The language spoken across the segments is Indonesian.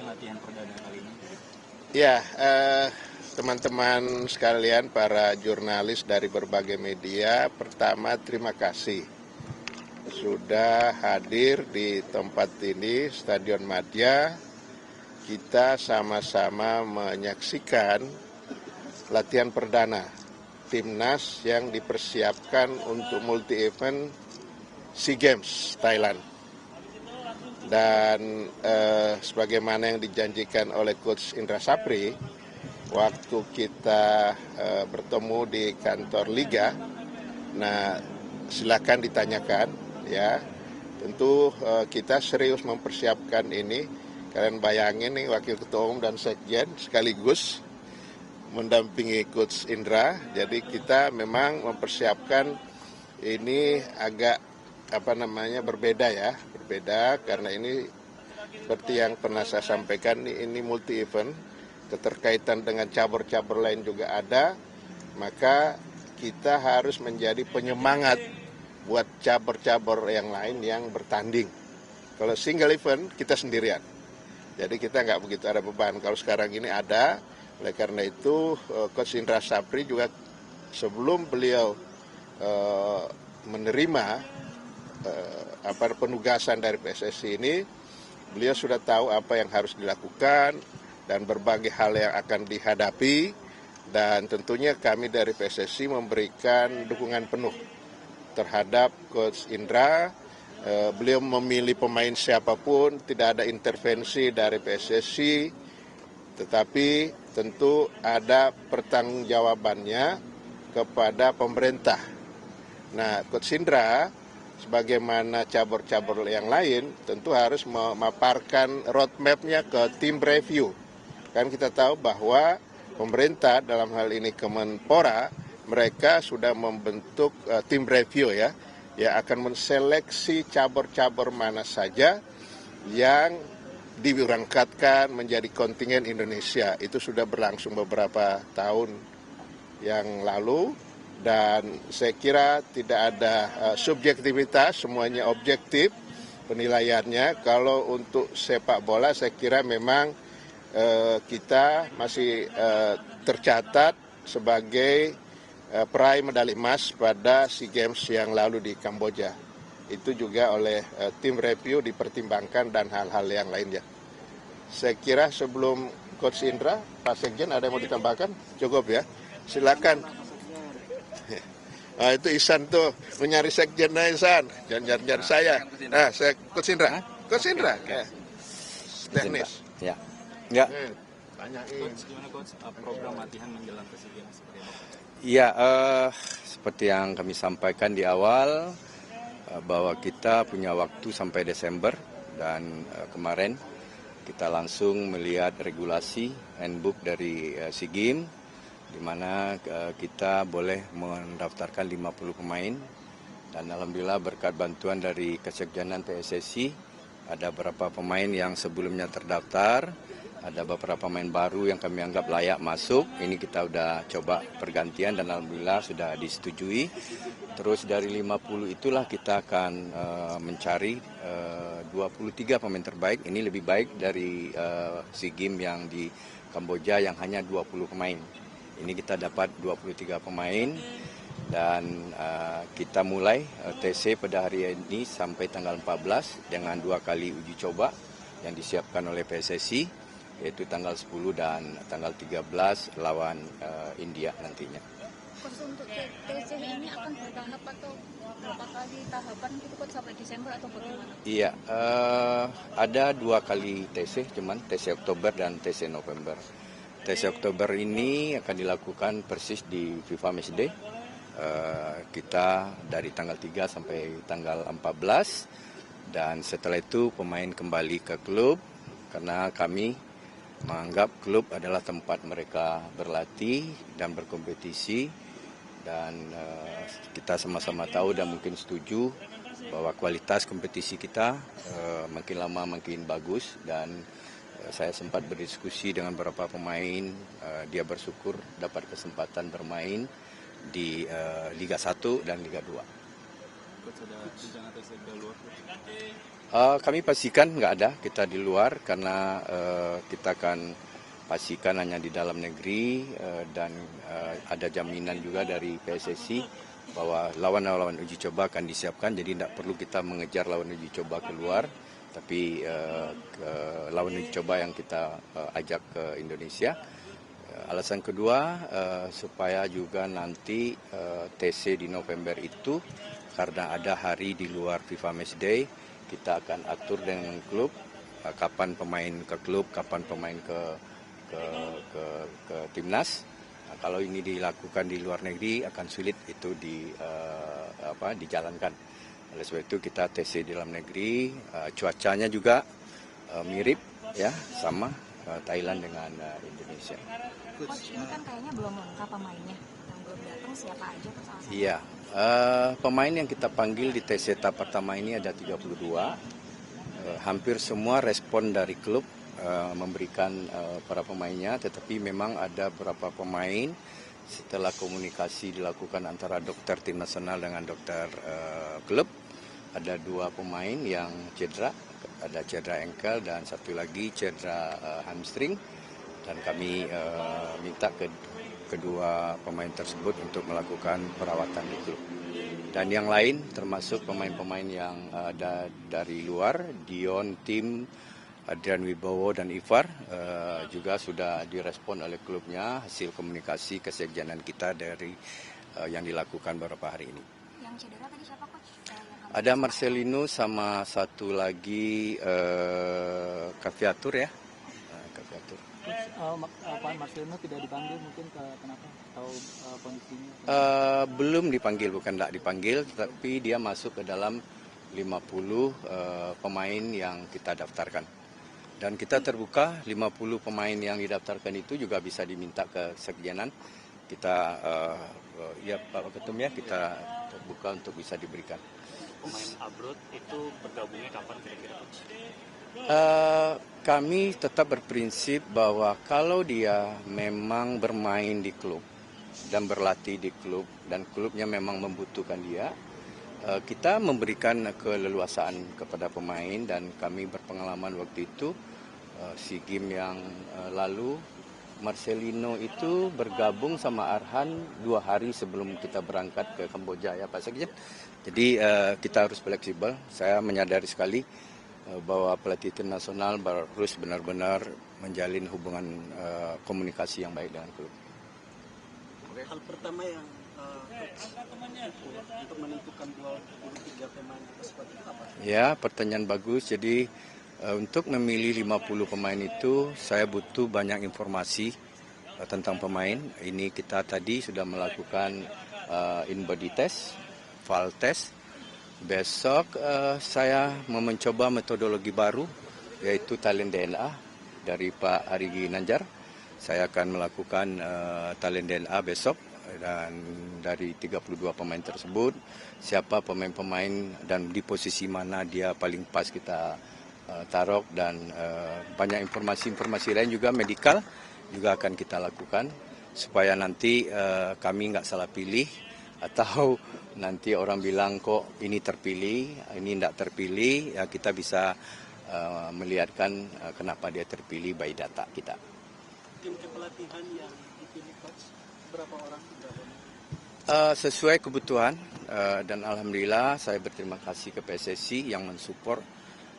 latihan perdana kali ini? Ya, teman-teman sekalian, para jurnalis dari berbagai media, pertama terima kasih sudah hadir di tempat ini, Stadion Madia. Kita sama-sama menyaksikan latihan perdana timnas yang dipersiapkan untuk multi-event SEA Games Thailand. Dan sebagaimana yang dijanjikan oleh Coach Indra Sapri, waktu kita bertemu di kantor Liga, nah silakan ditanyakan ya. Tentu kita serius mempersiapkan ini. Kalian bayangin nih, Wakil Ketua Umum dan Sekjen sekaligus mendampingi Coach Indra. Jadi kita memang mempersiapkan ini agak berbeda ya. Berbeda karena ini seperti yang pernah saya sampaikan, ini multi event, keterkaitan dengan cabur-cabur lain juga ada, maka kita harus menjadi penyemangat buat cabur-cabur yang lain yang bertanding. Kalau single event kita sendirian, jadi kita nggak begitu ada beban. Kalau sekarang ini ada, oleh karena itu Coach Indra Sapri juga sebelum beliau menerima penugasan dari PSSI ini, beliau sudah tahu apa yang harus dilakukan dan berbagai hal yang akan dihadapi, dan tentunya kami dari PSSI memberikan dukungan penuh terhadap Coach Indra. Beliau memilih pemain siapapun, tidak ada intervensi dari PSSI, tetapi tentu ada pertanggungjawabannya kepada pemerintah. Nah, Coach Indra sebagaimana cabur-cabur yang lain tentu harus memaparkan roadmap-nya ke tim review. Kan kita tahu bahwa pemerintah dalam hal ini Kemenpora, mereka sudah membentuk tim review ya, yang akan menseleksi cabur-cabur mana saja yang diberangkatkan menjadi kontingen Indonesia. Itu sudah berlangsung beberapa tahun yang lalu. Dan saya kira tidak ada subjektivitas, semuanya objektif penilaiannya. Kalau untuk sepak bola saya kira memang kita masih tercatat sebagai peraih medali emas pada SEA Games yang lalu di Kamboja. Itu juga oleh tim review dipertimbangkan dan hal-hal yang lainnya. Saya kira sebelum Coach Indra, Pak Sekjen ada yang mau ditambahkan? Cukup ya, silakan. Nah, itu Ihsan tuh menyari sekjen, Ihsan, jangan nyari saya. Nah, saya Coach Indra, Coach Indra, teknis. Ya. Tanyain. Coach, gimana Coach program latihan menjelang ke SEA Games seperti apa? Ya, seperti yang kami sampaikan di awal, bahwa kita punya waktu sampai Desember, dan kemarin kita langsung melihat regulasi handbook dari SEA Games, di mana kita boleh mendaftarkan 50 pemain, dan alhamdulillah berkat bantuan dari Kesekjenan PSSI ada beberapa pemain yang sebelumnya terdaftar, ada beberapa pemain baru yang kami anggap layak masuk. Ini kita udah coba pergantian dan alhamdulillah sudah disetujui. Terus dari 50 itulah kita akan mencari 23 pemain terbaik. Ini lebih baik dari SEA Games yang di Kamboja yang hanya 20 pemain. Ini kita dapat 23 pemain, dan kita mulai TC pada hari ini sampai tanggal 14 dengan 2 kali uji coba yang disiapkan oleh PSSI, yaitu tanggal 10 dan tanggal 13 lawan India nantinya. Coach, untuk TC ini akan bertahap atau berapa kali tahapan gitu Coach, sampai Desember atau bagaimana? Iya, ada 2 kali TC, cuman TC Oktober dan TC November. TC Oktober ini akan dilakukan persis di FIFA Matchday. Kita dari tanggal 3 sampai tanggal 14, dan setelah itu pemain kembali ke klub karena kami menganggap klub adalah tempat mereka berlatih dan berkompetisi, dan kita sama-sama tahu dan mungkin setuju bahwa kualitas kompetisi kita makin lama makin bagus, dan saya sempat berdiskusi dengan beberapa pemain, dia bersyukur dapat kesempatan bermain di Liga 1 dan Liga 2. Coach, ada rencana TC ke luar? Kami pastikan nggak ada, kita di luar karena kita akan pastikan hanya di dalam negeri dan ada jaminan juga dari PSSI bahwa lawan-lawan uji coba akan disiapkan, jadi tidak perlu kita mengejar lawan uji coba keluar, tapi lawan uji coba yang kita ajak ke Indonesia. Alasan kedua, supaya juga nanti TC di November itu, karena ada hari di luar FIFA Matchday, kita akan atur dengan klub kapan pemain ke klub, kapan pemain ke timnas. Nah, kalau ini dilakukan di luar negeri akan sulit itu dijalankan. Oleh sebab itu kita TC di dalam negeri, cuacanya juga mirip ya, sama Thailand dengan Indonesia. Coach, ini kan kayaknya belum lengkap pemainnya. Yang belum datang siapa aja Coach? Iya, pemain yang kita panggil di TC tahap pertama ini ada 32. Hampir semua respon dari klub memberikan para pemainnya, tetapi memang ada beberapa pemain setelah komunikasi dilakukan antara dokter tim nasional dengan dokter klub, ada 2 pemain yang cedera, ada cedera engkel dan satu lagi cedera hamstring, dan kami minta kedua pemain tersebut untuk melakukan perawatan di klub. Dan yang lain termasuk pemain-pemain yang ada dari luar, Dion, Tim, Adrian Wibowo dan Ivar juga sudah direspon oleh klubnya hasil komunikasi kesekjenan kita dari yang dilakukan beberapa hari ini. Yang cedera tadi siapa Coach? Ada Marcelino sama satu lagi Kaviatur ya. Kaviatur. Pak Marcelino tidak dipanggil mungkin kenapa? Atau kondisinya? Belum dipanggil, bukan tidak dipanggil, tapi dia masuk ke dalam 50 pemain yang kita daftarkan. Dan kita terbuka 50 pemain yang didaftarkan itu juga bisa diminta ke sekjenan. Kita ya Pak Ketum ya, kita terbuka untuk bisa diberikan. Pemain abroad itu bergabungnya kapan kira-kira Coach? Kami tetap berprinsip bahwa kalau dia memang bermain di klub dan berlatih di klub dan klubnya memang membutuhkan dia, kita memberikan keleluasaan kepada pemain, dan kami berpengalaman waktu itu SEA Games yang lalu Marcelino itu bergabung sama Arhan 2 hari sebelum kita berangkat ke Kamboja ya Pak Sekjen. Jadi kita harus fleksibel. Saya menyadari sekali bahwa pelatih tim nasional harus benar-benar menjalin hubungan komunikasi yang baik dengan klub. Hal pertama yang untuk menentukan 23 pemain itu seperti apa? Ya, pertanyaan bagus. Jadi untuk memilih 50 pemain itu saya butuh banyak informasi tentang pemain. Ini kita tadi sudah melakukan in-body test, VAL test. Besok saya mencoba metodologi baru, yaitu talent DNA dari Pak Arigi Nanjar. Saya akan melakukan talent DNA besok, dan dari 32 pemain tersebut, siapa pemain-pemain dan di posisi mana dia paling pas kita taruh, dan banyak informasi-informasi lain juga medikal juga akan kita lakukan supaya nanti kami nggak salah pilih, atau nanti orang bilang kok ini terpilih, ini tidak terpilih, ya kita bisa melihatkan kenapa dia terpilih by data kita. Tim kepelatihan yang dipilih Coach, berapa orang? Sesuai kebutuhan, dan alhamdulillah saya berterima kasih ke PSSI yang mensupport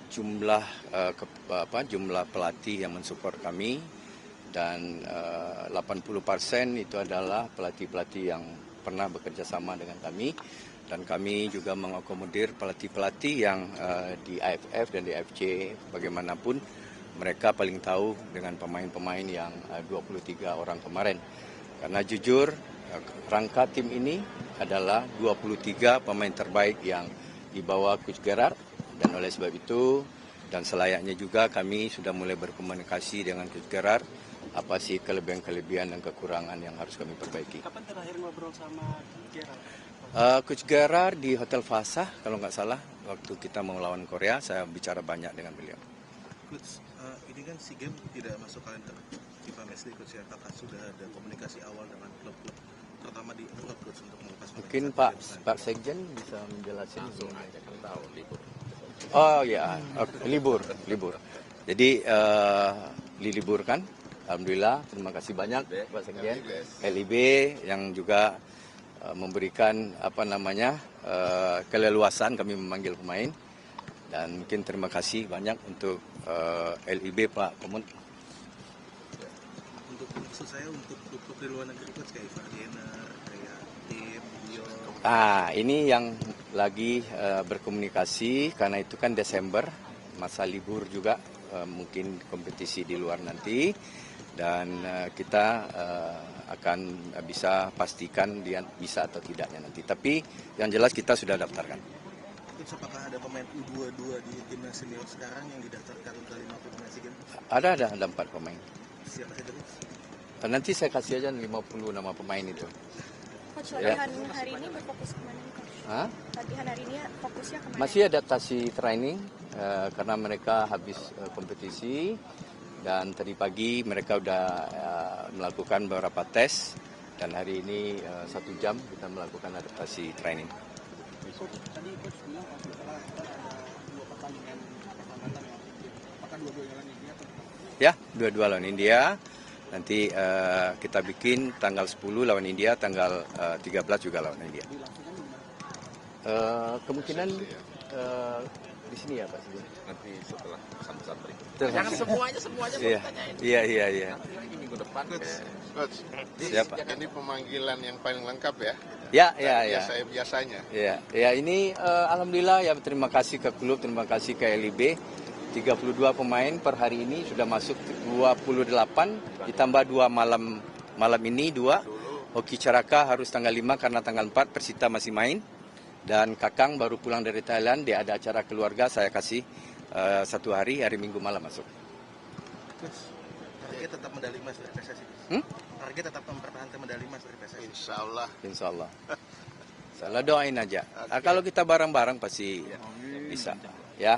jumlah jumlah pelatih yang mensupport kami, dan 80% itu adalah pelatih-pelatih yang pernah bekerja sama dengan kami, dan kami juga mengakomodir pelatih-pelatih yang di AFF dan di AFC bagaimanapun mereka paling tahu dengan pemain-pemain yang 23 orang kemarin. Karena jujur rangka tim ini adalah 23 pemain terbaik yang dibawa Coach Gerard, dan oleh sebab itu dan selayaknya juga kami sudah mulai berkomunikasi dengan Coach Gerard apa sih kelebihan-kelebihan dan kekurangan yang harus kami perbaiki. Kapan terakhir ngobrol sama Gerard? Coach Gerard di Hotel Fasah kalau nggak salah, waktu kita mau lawan Korea saya bicara banyak dengan beliau. Coach, ini kan SEA Games tidak masuk kalender FIFA Matchday, Coach, ya. Apakah sudah ada komunikasi awal dengan klub-klub, terutama di klub, Coach, untuk melepas? Mungkin Pak Sekjen bisa menjelaskan. Langsung aja kan tahu libur. Oh ya, libur. Jadi diliburkan. Alhamdulillah, terima kasih banyak Pak Sekjen, LIB yang juga memberikan keleluasan kami memanggil pemain, dan mungkin terima kasih banyak untuk LIB Pak Komun. Untuk maksud saya untuk klub di luar negeri coach kayak Vardiana, kayak tim, Dio. Ini yang lagi berkomunikasi karena itu kan Desember, masa libur juga, mungkin kompetisi di luar nanti, dan kita akan bisa pastikan dia bisa atau tidaknya nanti. Tapi yang jelas kita sudah daftarkan. Terus apakah ada pemain U22 di timnas senior sekarang yang didaftarkan ke 50 pemain SEA Games? Ada 4 pemain. Siapa saja coach? Nanti saya kasih aja 50 nama pemain itu. Coach, latihan hari ini berfokus kemana nih coach? Latihan hari ini fokusnya kemana? Masih adaptasi training karena mereka habis kompetisi, dan tadi pagi mereka sudah melakukan beberapa tes, dan hari ini 1 jam kita melakukan adaptasi training. Coach, tadi coach bilang kalau salah ada 2 pertandingan persahabatan ya. Apakah dua-duanya lawan India atau gimana? Ya, 2-2 lawan India. Nanti kita bikin tanggal 10 lawan India, tanggal 13 juga lawan India. Kemungkinan di sini ya Pak. Nanti setelah pesan-pesan berikut. Jangan semuanya ditanyain. Iya. Ini minggu depan. Coach, Siapa? ini pemanggilan yang paling lengkap ya? Ya. Biasanya. Ya, ini alhamdulillah ya, terima kasih ke klub, terima kasih ke LIB. 32 pemain per hari ini sudah masuk 28, ditambah 2 malam ini 2. Hoki Caraka harus tanggal 5 karena tanggal 4 Persita masih main. Dan Kakang baru pulang dari Thailand, dia ada acara keluarga, saya kasih 1 hari Minggu malam masuk. Coach, target tetap medali emas dari PSSI. Target tetap mempertahankan medali emas dari PSSI. Insya Allah. Salah doain aja. Kalau kita bareng-bareng pasti bisa. Ya.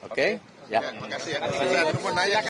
Oke? Ya. Terima kasih ya. Saya mau nanya.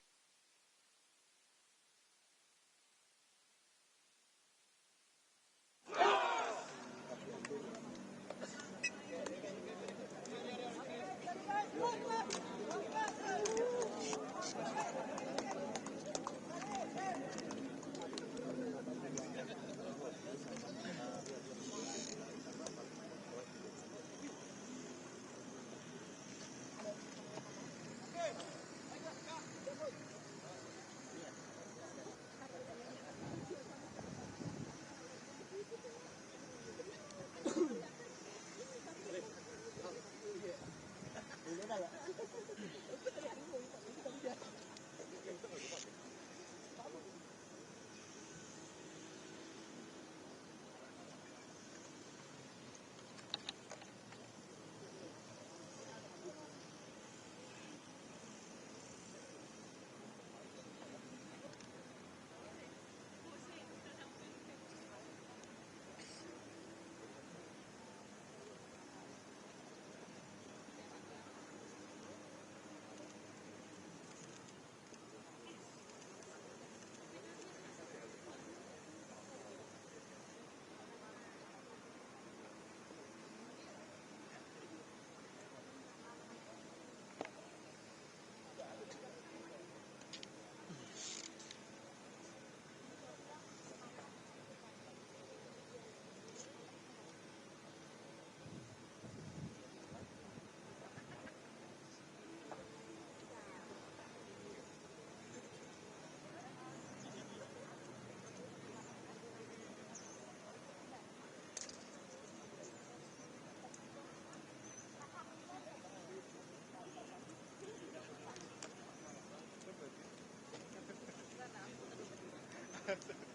Gracias.